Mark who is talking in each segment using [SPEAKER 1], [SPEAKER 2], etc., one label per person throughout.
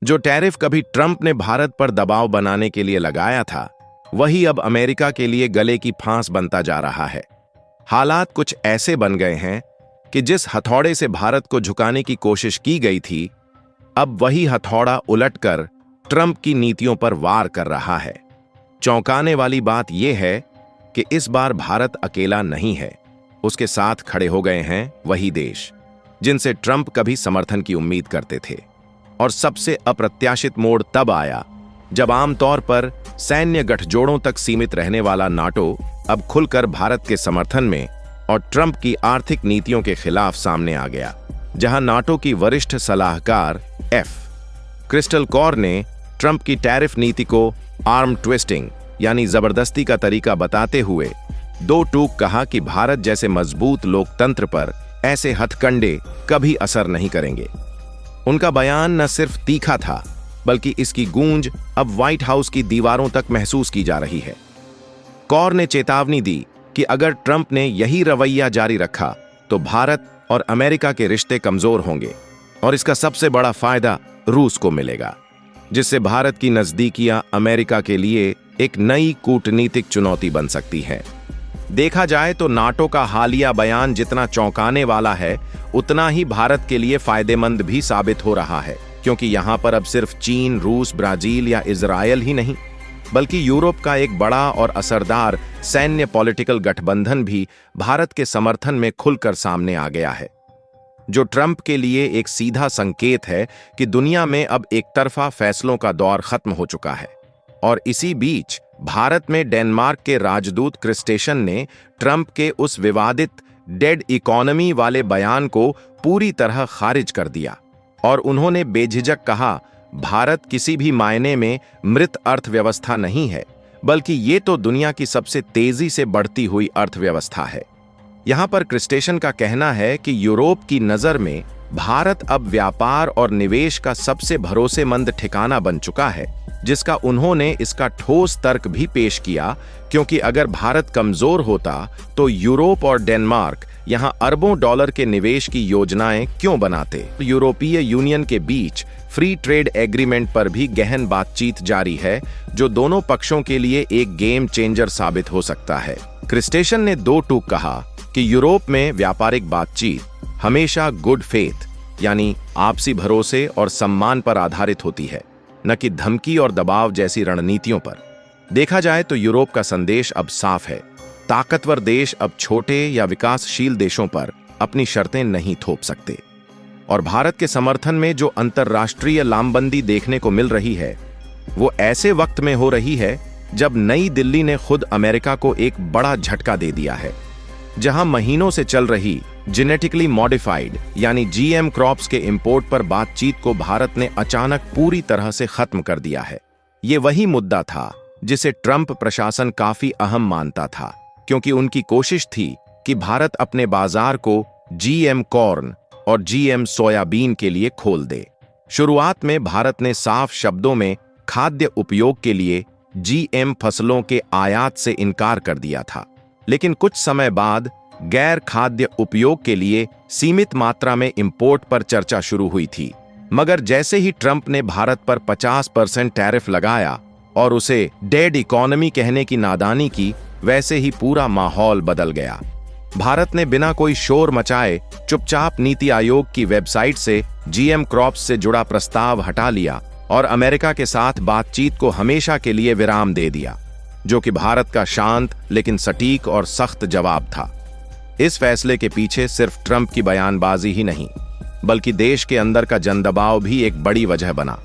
[SPEAKER 1] जो टैरिफ कभी ट्रंप ने भारत पर दबाव बनाने के लिए लगाया था, वही अब अमेरिका के लिए गले की फांस बनता जा रहा है। हालात कुछ ऐसे बन गए हैं कि जिस हथौड़े से भारत को झुकाने की कोशिश की गई थी, अब वही हथौड़ा उलटकर ट्रंप की नीतियों पर वार कर रहा है। चौंकाने वाली बात यह है कि इस बार भारत अकेला नहीं है। उसके साथ खड़े हो गए हैं वही देश जिनसे ट्रंप कभी समर्थन की उम्मीद करते थे। और सबसे अप्रत्याशित मोड़ तब आया जब आमतौर पर सैन्य गठजोड़ों तक सीमित रहने वाला नाटो अब खुलकर भारत के समर्थन में और ट्रंप की आर्थिक नीतियों के खिलाफ सामने आ गया। जहां नाटो की वरिष्ठ सलाहकार क्रिस्टल कौर ने ट्रंप की टैरिफ नीति को आर्म ट्विस्टिंग यानी जबरदस्ती का तरीका बताते हुए दो टूक कहा कि भारत जैसे मजबूत लोकतंत्र पर ऐसे हथकंडे कभी असर नहीं करेंगे। उनका बयान न सिर्फ तीखा था, बल्कि इसकी गूंज अब व्हाइट हाउस की दीवारों तक महसूस की जा रही है। कौर ने चेतावनी दी कि अगर ट्रंप ने यही रवैया जारी रखा तो भारत और अमेरिका के रिश्ते कमजोर होंगे और इसका सबसे बड़ा फायदा रूस को मिलेगा, जिससे भारत की नजदीकियां अमेरिका के लिए एक नई कूटनीतिक चुनौती बन सकती है। देखा जाए तो नाटो का हालिया बयान जितना चौंकाने वाला है, उतना ही भारत के लिए फायदेमंद भी साबित हो रहा है, क्योंकि यहां पर अब सिर्फ चीन, रूस, ब्राजील या इजराइल ही नहीं, बल्कि यूरोप का एक बड़ा और असरदार सैन्य पॉलिटिकल गठबंधन भी भारत के समर्थन में खुलकर सामने आ गया है, जो ट्रंप के लिए एक सीधा संकेत है कि दुनिया में अब एकतरफा फैसलों का दौर खत्म हो चुका है। और इसी बीच भारत में डेनमार्क के राजदूत क्रिस्टेशन ने ट्रंप के उस विवादित डेड इकोनॉमी वाले बयान को पूरी तरह खारिज कर दिया और उन्होंने बेझिझक कहा, भारत किसी भी मायने में मृत अर्थव्यवस्था नहीं है, बल्कि ये तो दुनिया की सबसे तेजी से बढ़ती हुई अर्थव्यवस्था है। यहां पर क्रिस्टेशन का कहना है कि यूरोप की नजर में भारत अब व्यापार और निवेश का सबसे भरोसेमंद ठिकाना बन चुका है, जिसका उन्होंने इसका ठोस तर्क भी पेश किया, क्योंकि अगर भारत कमजोर होता तो यूरोप और डेनमार्क यहां अरबों डॉलर के निवेश की योजनाएं क्यों बनाते। यूरोपीय यूनियन के बीच फ्री ट्रेड एग्रीमेंट पर भी गहन बातचीत जारी है, जो दोनों पक्षों के लिए एक गेम चेंजर साबित हो सकता है। क्रिस्टेशन ने दो टूक कहा कि यूरोप में व्यापारिक बातचीत हमेशा गुड फेथ यानी आपसी भरोसे और सम्मान पर आधारित होती है, न कि धमकी और दबाव जैसी रणनीतियों पर। देखा जाए तो यूरोप का संदेश अब साफ है, ताकतवर देश अब छोटे या विकासशील देशों पर अपनी शर्तें नहीं थोप सकते। और भारत के समर्थन में जो अंतर्राष्ट्रीय लामबंदी देखने को मिल रही है, वो ऐसे वक्त में हो रही है जब नई दिल्ली ने खुद अमेरिका को एक बड़ा झटका दे दिया है। जहां महीनों से चल रही जेनेटिकली मॉडिफाइड यानी जीएम क्रॉप्स के इंपोर्ट पर बातचीत को भारत ने अचानक पूरी तरह से खत्म कर दिया है। ये वही मुद्दा था जिसे ट्रंप प्रशासन काफी अहम मानता था, क्योंकि उनकी कोशिश थी कि भारत अपने बाजार को जीएम कॉर्न और जीएम सोयाबीन के लिए खोल दे। शुरुआत में भारत ने साफ शब्दों में खाद्य उपयोग के लिए जीएम फसलों के आयात से इनकार कर दिया था, लेकिन कुछ समय बाद गैर खाद्य उपयोग के लिए सीमित मात्रा में इंपोर्ट पर चर्चा शुरू हुई थी। मगर जैसे ही ट्रंप ने भारत पर 50% टैरिफ लगाया और उसे डेड इकोनॉमी कहने की नादानी की, वैसे ही पूरा माहौल बदल गया। भारत ने बिना कोई शोर मचाए चुपचाप नीति आयोग की वेबसाइट से जीएम क्रॉप्स से जुड़ा प्रस्ताव हटा लिया और अमेरिका के साथ बातचीत को हमेशा के लिए विराम दे दिया, जो कि भारत का शांत लेकिन सटीक और सख्त जवाब था। इस फैसले के पीछे सिर्फ ट्रंप की बयानबाजी ही नहीं, बल्कि देश के अंदर का जनदबाव भी एक बड़ी वजह बना,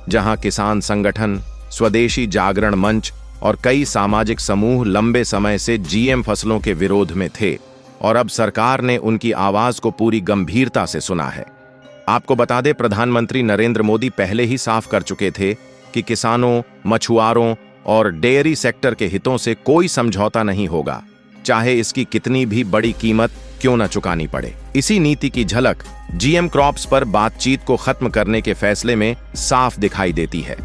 [SPEAKER 1] जहां किसान संगठन, स्वदेशी जागरण मंच और कई सामाजिक समूह लंबे समय से जीएम फसलों के विरोध में थे और अब सरकार ने उनकी आवाज को पूरी गंभीरता से सुना है। आपको बता दें, प्रधानमंत्री नरेंद्र मोदी पहले ही साफ कर चुके थे कि किसानों, मछुआरों और डेयरी सेक्टर के हितों से कोई समझौता नहीं होगा, चाहे इसकी कितनी भी बड़ी कीमत क्यों न चुकानी पड़े। इसी नीति की झलक जीएम क्रॉप्स पर बातचीत को खत्म करने के फैसले में साफ दिखाई देती है।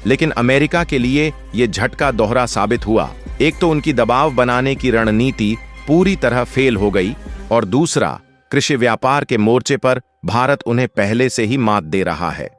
[SPEAKER 1] लेकिन अमेरिका के लिए यह झटका दोहरा साबित हुआ। एक तो उनकी दबाव बनाने की रणनीति पूरी तरह फेल हो गई और दूसरा, कृषि व्यापार के मोर्चे पर भारत उन्हें पहले से ही मात दे रहा है।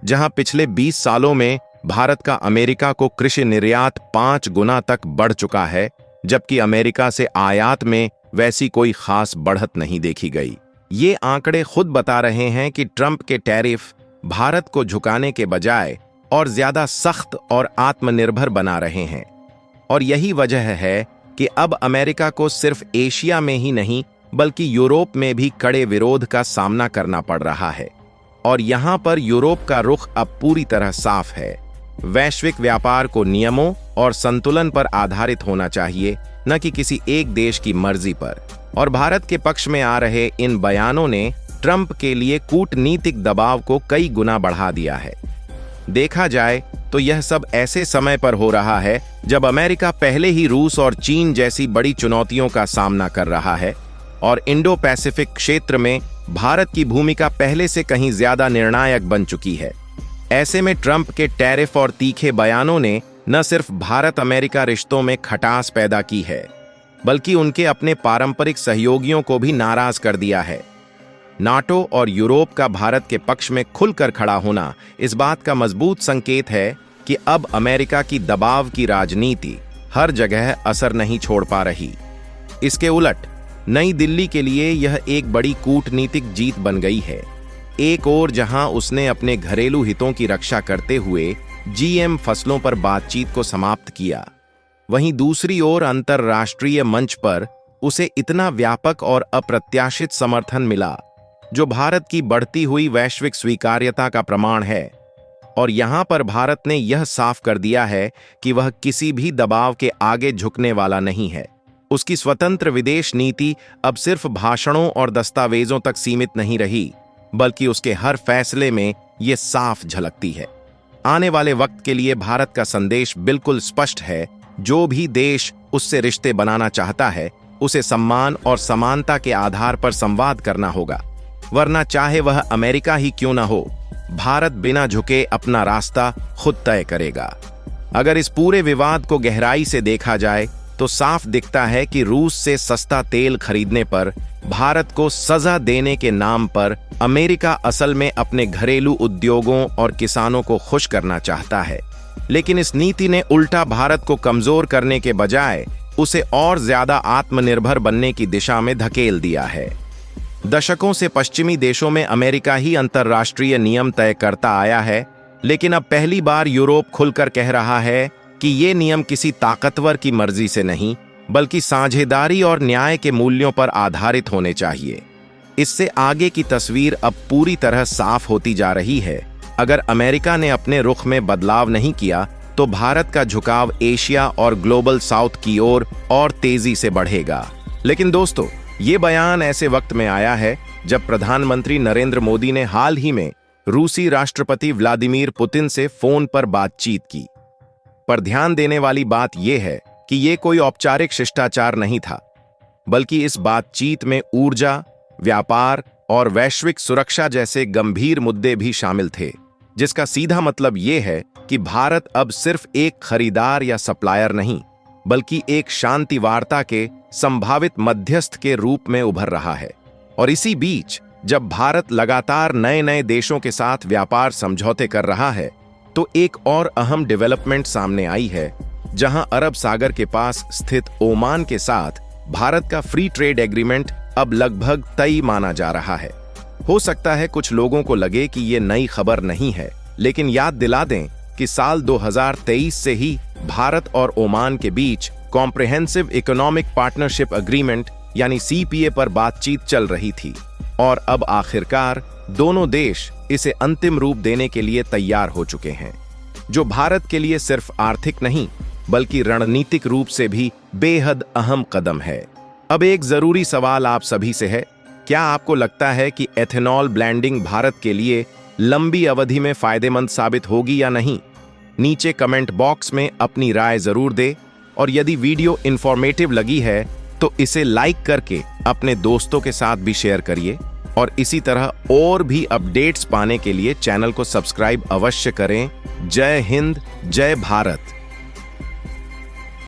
[SPEAKER 1] जहां पिछले 20 सालों में भारत का अमेरिका को कृषि निर्यात 5 गुना तक बढ़ चुका है, जबकि अमेरिका से आयात में वैसी कोई खास बढ़त नहीं देखी गई। ये आंकड़े खुद बता रहे हैं कि ट्रंप के टैरिफ भारत को झुकाने के बजाय और ज्यादा सख्त और आत्मनिर्भर बना रहे हैं। और यही वजह है कि अब अमेरिका को सिर्फ एशिया में ही नहीं बल्कि यूरोप में भी कड़े विरोध का सामना करना पड़ रहा है। और यहां पर यूरोप का रुख अब पूरी तरह साफ है। वैश्विक व्यापार को नियमों और संतुलन पर आधारित होना चाहिए, न कि किसी एक देश की मर्जी पर। और भारत के पक्ष में आ रहे इन बयानों ने ट्रंप के लिए कूटनीतिक दबाव को कई गुना बढ़ा दिया है। देखा जाए तो यह सब ऐसे समय पर हो रहा है जब अमेरिका पहले ही रूस और चीन जैसी बड़ी चुनौतियों का सामना कर रहा है और इंडो पैसिफिक क्षेत्र में भारत की भूमिका पहले से कहीं ज्यादा निर्णायक बन चुकी है। ऐसे में ट्रंप के टैरिफ और तीखे बयानों ने न सिर्फ भारत अमेरिका रिश्तों में खटास पैदा की है, बल्कि उनके अपने पारंपरिक सहयोगियों को भी नाराज कर दिया है। नाटो और यूरोप का भारत के पक्ष में खुलकर खड़ा होना इस बात का मजबूत संकेत है कि अब अमेरिका की दबाव की राजनीति हर जगह असर नहीं छोड़ पा रही। इसके उलट नई दिल्ली के लिए यह एक बड़ी कूटनीतिक जीत बन गई है। एक ओर जहां उसने अपने घरेलू हितों की रक्षा करते हुए जीएम फसलों पर बातचीत को समाप्त किया, वहीं दूसरी ओर अंतर्राष्ट्रीय मंच पर उसे इतना व्यापक और अप्रत्याशित समर्थन मिला, जो भारत की बढ़ती हुई वैश्विक स्वीकार्यता का प्रमाण है। और यहां पर भारत ने यह साफ कर दिया है कि वह किसी भी दबाव के आगे झुकने वाला नहीं है। उसकी स्वतंत्र विदेश नीति अब सिर्फ भाषणों और दस्तावेजों तक सीमित नहीं रही, बल्कि उसके हर फैसले में ये साफ झलकती है। आने वाले वक्त के लिए भारत का संदेश बिल्कुल स्पष्ट है। जो भी देश उससे रिश्ते बनाना चाहता है, उसे सम्मान और समानता के आधार पर संवाद करना होगा, वरना चाहे वह अमेरिका ही क्यों ना हो, भारत बिना झुके अपना रास्ता खुद तय करेगा। अगर इस पूरे विवाद को गहराई से देखा जाए तो साफ दिखता है कि रूस से सस्ता तेल खरीदने पर भारत को सजा देने के नाम पर अमेरिका असल में अपने घरेलू उद्योगों और किसानों को खुश करना चाहता है। लेकिन इस नीति ने उल्टा भारत को कमजोर करने के बजाय उसे और ज्यादा आत्मनिर्भर बनने की दिशा में धकेल दिया है। दशकों से पश्चिमी देशों में अमेरिका ही अंतर्राष्ट्रीय नियम तय करता आया है, लेकिन अब पहली बार यूरोप खुलकर कह रहा है कि ये नियम किसी ताकतवर की मर्जी से नहीं, बल्कि साझेदारी और न्याय के मूल्यों पर आधारित होने चाहिए। इससे आगे की तस्वीर अब पूरी तरह साफ होती जा रही है। अगर अमेरिका ने अपने रुख में बदलाव नहीं किया तो भारत का झुकाव एशिया और ग्लोबल साउथ की ओर और तेजी से बढ़ेगा। लेकिन दोस्तों, ये बयान ऐसे वक्त में आया है जब प्रधानमंत्री नरेंद्र मोदी ने हाल ही में रूसी राष्ट्रपति व्लादिमीर पुतिन से फोन पर बातचीत की। पर ध्यान देने वाली बात यह है कि यह कोई औपचारिक शिष्टाचार नहीं था, बल्कि इस बातचीत में ऊर्जा, व्यापार और वैश्विक सुरक्षा जैसे गंभीर मुद्दे भी शामिल थे, जिसका सीधा मतलब यह है कि भारत अब सिर्फ एक खरीदार या सप्लायर नहीं, बल्कि एक शांति वार्ता के संभावित मध्यस्थ के रूप में उभर रहा है। और इसी बीच जब भारत लगातार नए नए देशों के साथ व्यापार समझौते कर रहा है, तो एक और अहम डेवलपमेंट सामने आई है, जहां अरब सागर के पास स्थित ओमान के साथ भारत का फ्री ट्रेड एग्रीमेंट अब लगभग तय माना जा रहा है। हो सकता है कुछ लोगों को लगे कि ये नई खबर नहीं है, लेकिन याद दिला दें कि साल 2023 से ही भारत और ओमान के बीच कॉम्प्रिहेंसिव इकोनॉमिक पार्टनरशिप एग्रीमेंट यानी सीपीए पर बातचीत चल रही थी, और अब आखिरकार दोनों देश इसे अंतिम रूप देने के लिए तैयार हो चुके हैं, जो भारत के लिए सिर्फ आर्थिक नहीं बल्कि रणनीतिक रूप से भी बेहद अहम कदम है। अब एक जरूरी सवाल आप सभी से है, क्या आपको लगता है कि एथेनॉल ब्लेंडिंग भारत के लिए लंबी अवधि में फायदेमंद साबित होगी या नहीं? नीचे कमेंट बॉक्स में अपनी राय जरूर दे, और यदि वीडियो इंफॉर्मेटिव लगी है तो इसे लाइक करके अपने दोस्तों के साथ भी शेयर करिए, और इसी तरह और भी अपडेट्स पाने के लिए चैनल को सब्सक्राइब अवश्य करें। जय हिंद, जय भारत।